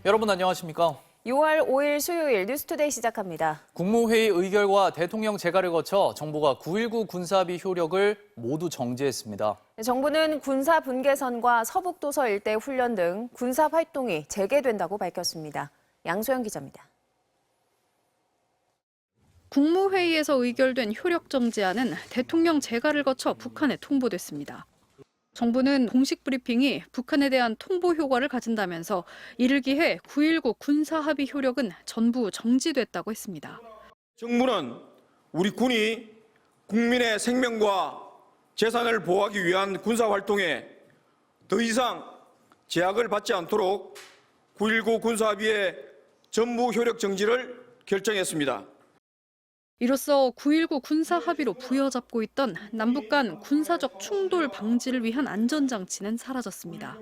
여러분 안녕하십니까? 6월 5일 수요일 뉴스투데이 시작합니다. 국무회의 의결과 대통령 재가를 거쳐 정부가 9.19 군사합의 효력을 모두 정지했습니다. 정부는 군사 분계선과 서북도서 일대 훈련 등 군사 활동이 재개된다고 밝혔습니다. 양소영 기자입니다. 국무회의에서 의결된 효력 정지안은 대통령 재가를 거쳐 북한에 통보됐습니다. 정부는 공식 브리핑이 북한에 대한 통보 효과를 가진다면서 이를 기해 9.19 군사합의 효력은 전부 정지됐다고 했습니다. 정부는 우리 군이 국민의 생명과 재산을 보호하기 위한 군사활동에 더 이상 제약을 받지 않도록 9.19 군사합의의 전무 효력 정지를 결정했습니다. 이로써 9.19 군사합의로 부여잡고 있던 남북 간 군사적 충돌 방지를 위한 안전장치는 사라졌습니다.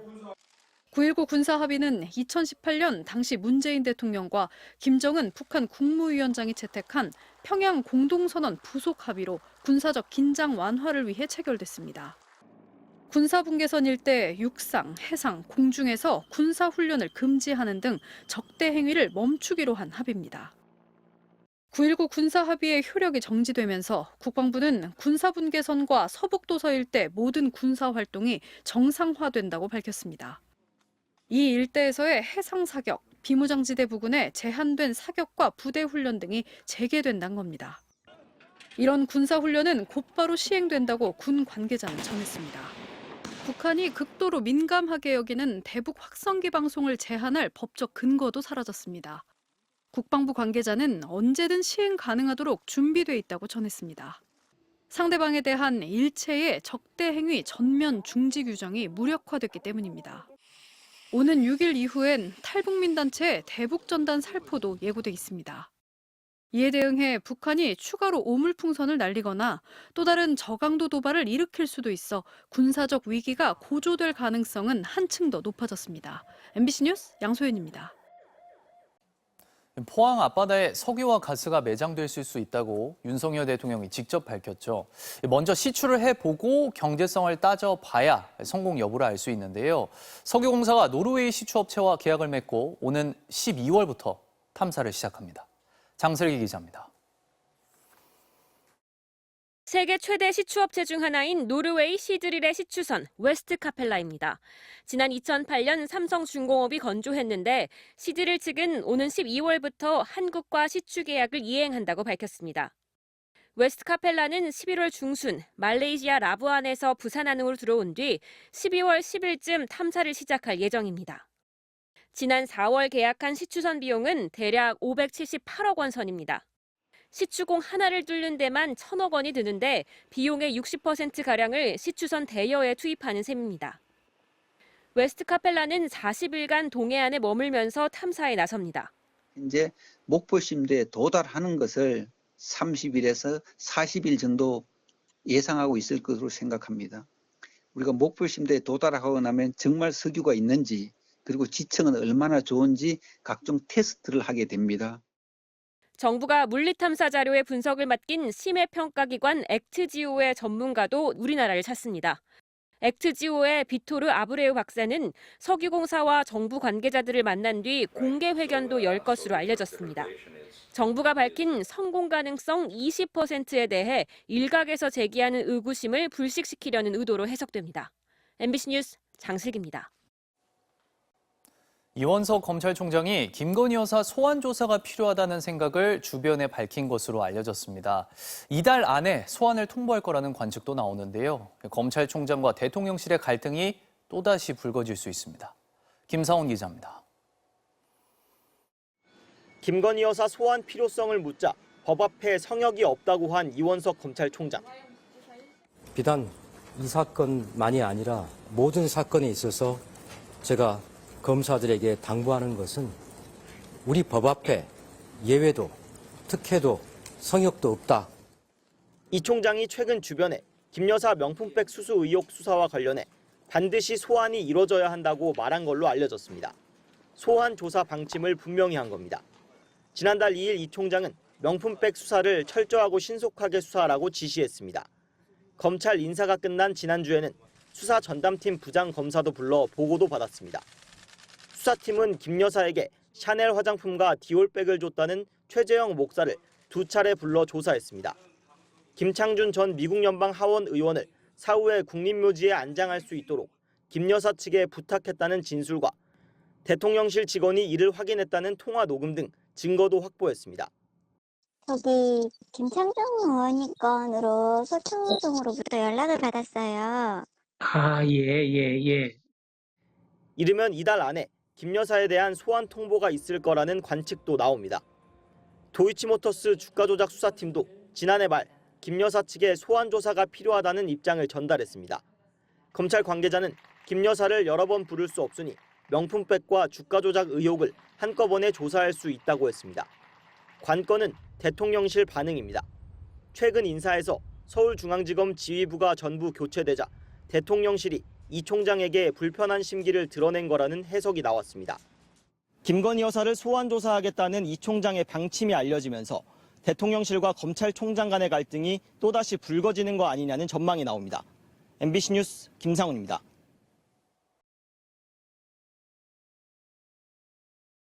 9.19 군사합의는 2018년 당시 문재인 대통령과 김정은 북한 국무위원장이 채택한 평양 공동선언 부속 합의로 군사적 긴장 완화를 위해 체결됐습니다. 군사분계선 일대 육상, 해상, 공중에서 군사훈련을 금지하는 등 적대 행위를 멈추기로 한 합의입니다. 9.19 군사합의의 효력이 정지되면서 국방부는 군사분계선과 서북도서 일대 모든 군사활동이 정상화된다고 밝혔습니다. 이 일대에서의 해상사격, 비무장지대 부근의 제한된 사격과 부대훈련 등이 재개된다는 겁니다. 이런 군사훈련은 곧바로 시행된다고 군 관계자는 전했습니다. 북한이 극도로 민감하게 여기는 대북 확성기 방송을 제한할 법적 근거도 사라졌습니다. 국방부 관계자는 언제든 시행 가능하도록 준비돼 있다고 전했습니다. 상대방에 대한 일체의 적대 행위 전면 중지 규정이 무력화됐기 때문입니다. 오는 6일 이후엔 탈북민 단체 대북전단 살포도 예고돼 있습니다. 이에 대응해 북한이 추가로 오물풍선을 날리거나 또 다른 저강도 도발을 일으킬 수도 있어 군사적 위기가 고조될 가능성은 한층 더 높아졌습니다. MBC 뉴스 양소연입니다. 포항 앞바다에 석유와 가스가 매장됐을 수 있다고 윤석열 대통령이 직접 밝혔죠. 먼저 시추를 해보고 경제성을 따져봐야 성공 여부를 알 수 있는데요. 석유공사가 노르웨이 시추업체와 계약을 맺고 오는 12월부터 탐사를 시작합니다. 장슬기 기자입니다. 세계 최대 시추업체 중 하나인 노르웨이 시드릴의 시추선 웨스트 카펠라입니다. 지난 2008년 삼성중공업이 건조했는데 시드릴 측은 오는 12월부터 한국과 시추 계약을 이행한다고 밝혔습니다. 웨스트 카펠라는 11월 중순 말레이시아 라부안에서 부산항으로 들어온 뒤 12월 10일쯤 탐사를 시작할 예정입니다. 지난 4월 계약한 시추선 비용은 대략 578억 원 선입니다. 시추공 하나를 뚫는 데만 1,000억 원이 드는데 비용의 60%가량을 시추선 대여에 투입하는 셈입니다. 웨스트 카펠라는 40일간 동해안에 머물면서 탐사에 나섭니다. 현재 목포심대에 도달하는 것을 30일에서 40일 정도 예상하고 있을 것으로 생각합니다. 우리가 목포심대에 도달하고 나면 정말 석유가 있는지 그리고 지층은 얼마나 좋은지 각종 테스트를 하게 됩니다. 정부가 물리탐사 자료의 분석을 맡긴 심해평가기관 액트지오의 전문가도 우리나라를 찾습니다. 액트지오의 비토르 아브레우 박사는 석유공사와 정부 관계자들을 만난 뒤 공개 회견도 열 것으로 알려졌습니다. 정부가 밝힌 성공 가능성 20%에 대해 일각에서 제기하는 의구심을 불식시키려는 의도로 해석됩니다. MBC 뉴스 장슬기입니다. 이원석 검찰총장이 김건희 여사 소환 조사가 필요하다는 생각을 주변에 밝힌 것으로 알려졌습니다. 이달 안에 소환을 통보할 거라는 관측도 나오는데요. 검찰총장과 대통령실의 갈등이 또다시 불거질 수 있습니다. 김사원 기자입니다. 김건희 여사 소환 필요성을 묻자 법 앞에 성역이 없다고 한 이원석 검찰총장. 비단 이 사건만이 아니라 모든 사건에 있어서 제가 검사들에게 당부하는 것은 우리 법 앞에 예외도 특혜도 성역도 없다. 이 총장이 최근 주변에 김 여사 명품백 수수 의혹 수사와 관련해 반드시 소환이 이뤄져야 한다고 말한 걸로 알려졌습니다. 소환 조사 방침을 분명히 한 겁니다. 지난달 2일 이 총장은 명품백 수사를 철저하고 신속하게 수사하라고 지시했습니다. 검찰 인사가 끝난 지난주에는 수사 전담팀 부장 검사도 불러 보고도 받았습니다. 수사팀은 김 여사에게 샤넬 화장품과 디올백을 줬다는 최재형 목사를 2차례 불러 조사했습니다. 김창준 전 미국 연방 하원 의원을 사후에 국립묘지에 안장할 수 있도록 김 여사 측에 부탁했다는 진술과 대통령실 직원이 이를 확인했다는 통화 녹음 등 증거도 확보했습니다. 저기 김창정 의원님 건으로 서초동으로부터 연락을 받았어요. 예. 이르면 이달 안에 김 여사에 대한 소환 통보가 있을 거라는 관측도 나옵니다. 도이치모터스 주가 조작 수사팀도 지난해 말 김 여사 측에 소환 조사가 필요하다는 입장을 전달했습니다. 검찰 관계자는 김 여사를 여러 번 부를 수 없으니 명품백과 주가 조작 의혹을 한꺼번에 조사할 수 있다고 했습니다. 관건은 대통령실 반응입니다. 최근 인사에서 서울중앙지검 지휘부가 전부 교체되자 대통령실이 이 총장에게 불편한 심기를 드러낸 거라는 해석이 나왔습니다. 김건희 여사를 소환 조사하겠다는 이 총장의 방침이 알려지면서 대통령실과 검찰총장 간의 갈등이 또다시 불거지는 거 아니냐는 전망이 나옵니다. MBC 뉴스 김상훈입니다.